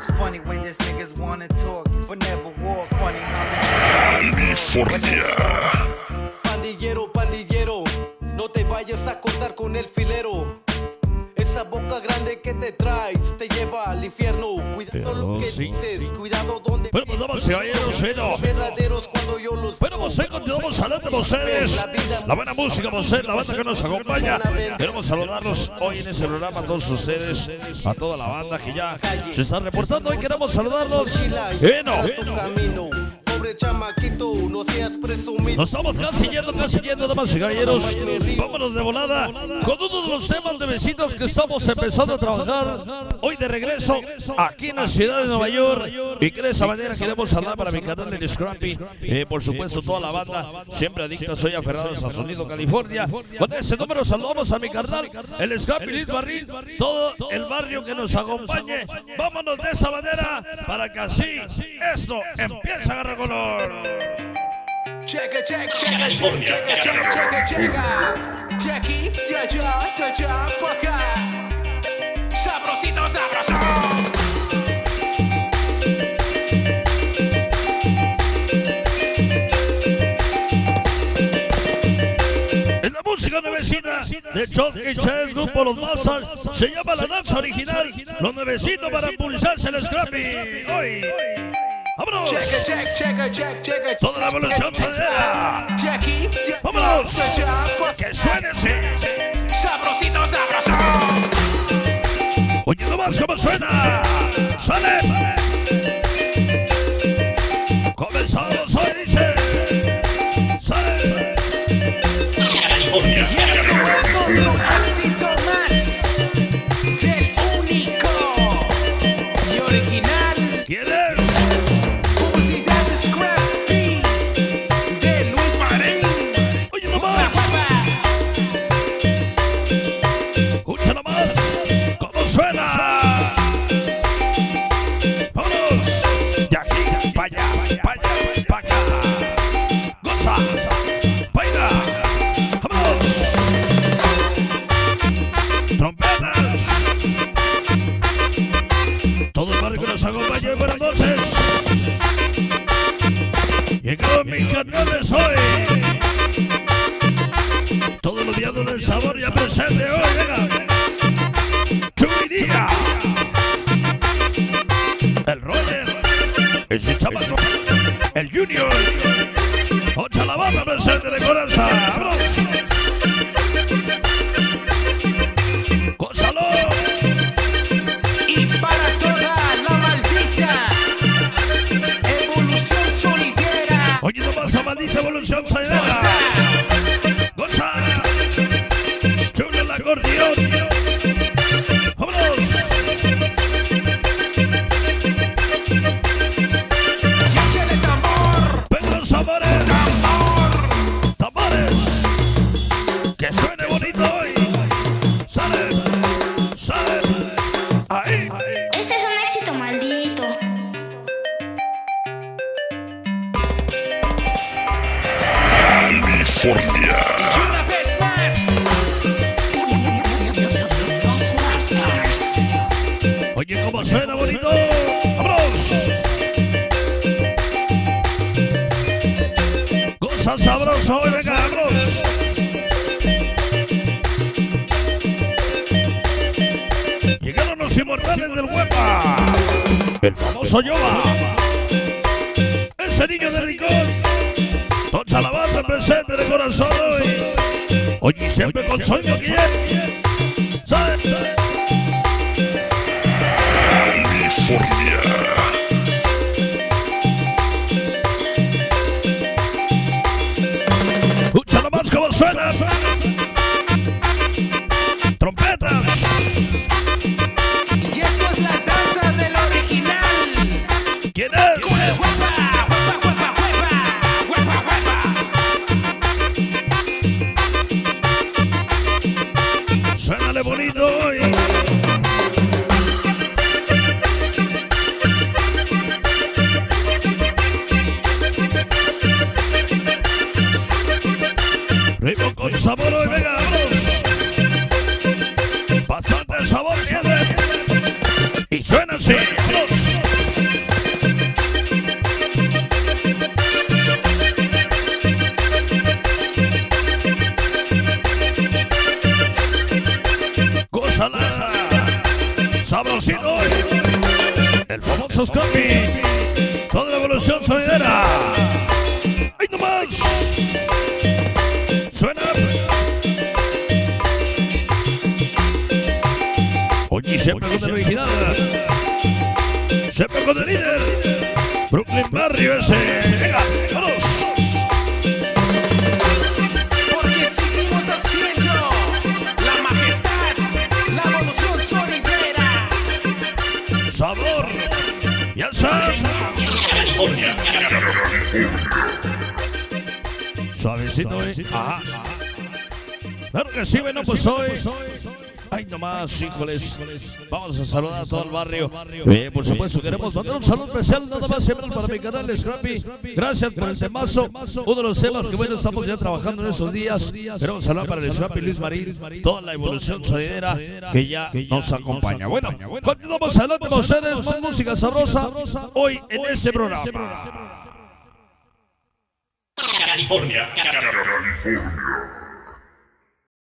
It's funny when these niggas wanna talk, but never walk. Funny California. Pandillero, pandillero, no te vayas a cortar con el filero. Esa boca grande que te traes te lleva al infierno. Cuidado lo que dices, cuidado donde bueno, pues vamos a ir, verdaderos cuando yo los bueno, pues continuamos adelante con ustedes. La buena música, la banda que nos acompaña. Queremos saludarlos hoy en este programa a todos ustedes, a toda la banda que ya se está reportando. Hoy queremos saludarlos. Pobre chamaquito, no seas presumido. Nos estamos casi yendo, damas y caballeros. Vámonos de volada con uno de los temas de besitos que estamos empezando a trabajar hoy de regreso aquí en la ciudad de Nueva York. Y que de esa manera queremos hablar para mi canal el Scrappy. Por supuesto, toda la banda siempre adicta, soy aferrados a Sonido California. Con ese número saludamos a mi carnal, el Scrappy Liz Barril, todo el barrio que nos acompañe. Vámonos de esa manera para que así esto empiece a agarrar color. Checa, checa, checa, checa, checa, checa, checa. Jackie, ya, por acá. Sabrosito, sabroso. En la música nuevecita de Choque Chávez, grupo Los Malsas, se llama la danza original. Los nuevecitos para pulsarse el Scrappy. Hoy. ¡Vámonos! Toda la evolución sadera. ¡Vámonos! ¡Que suene así! Sabrosito, sabroso. Oye, nomás cómo suena. ¡Sale! Comenzamos hoy, dice. ¡Sale! Y esto es otro éxito más del único y original. ¿Quién es? Acompañe, buenas noches. Llegó mi carnales hoy. Todos los días del sabor ya presente hoy. Venga. Chubidía. El Roger. El Chichamaco. El Junior. Ocha la banda presente de Coranza. ¡Vamos! ¡Gózalo! Y para toda la maldita evolución solitera. Oye, no pasa maldita evolución solitera. Goza. Chulo el acordeón. ¡Vámonos! Y échale tambor. ¡Venga, sabores! ¡Tambor! ¡Tambores! ¡Que suene bonito hoy! ¡Sale! ¡Sale! ¡Ahí! Este es un éxito maldito. California. Y una vez más. Oye, cómo suena bonito. ¡Vámonos! Goza sabroso hoy, venga, vámonos. Llegaron los inmortales del Huepa. El famoso Yoba. Ese niño de Rincón. Tocha la banda presente de corazón hoy. Oye, siempre con sueño, ¿quién? ¿Sabe? California. Escucha nomás cómo suena. Trompetas. Y eso es la danza del original. ¿Quién es? El famoso Scrappy. Toda la evolución sonidera. ¡Ay, no más! Suena. Oye, siempre con el original. Siempre con el líder. Brooklyn Barrio ese. Venga, vamos. Porque seguimos haciendo la majestad, la evolución sonidera. Sabor. Ya sabes. Suavecito, Ajá. Claro que sí, bueno, pues hoy. Ay, nomás, híjoles. Vamos a saludar a todo el barrio. Por supuesto, queremos mandar un saludo especial, nada más siempre para mi canal Scrappy. Gracias por el temazo. Uno de los temas que, bueno, estamos ya trabajando en estos días. Queremos saludar para el Scrappy Luis Marín, toda la evolución sonidera que ya nos acompaña. Bueno, continuamos adelante con ustedes, más música sabrosa hoy en este programa. California.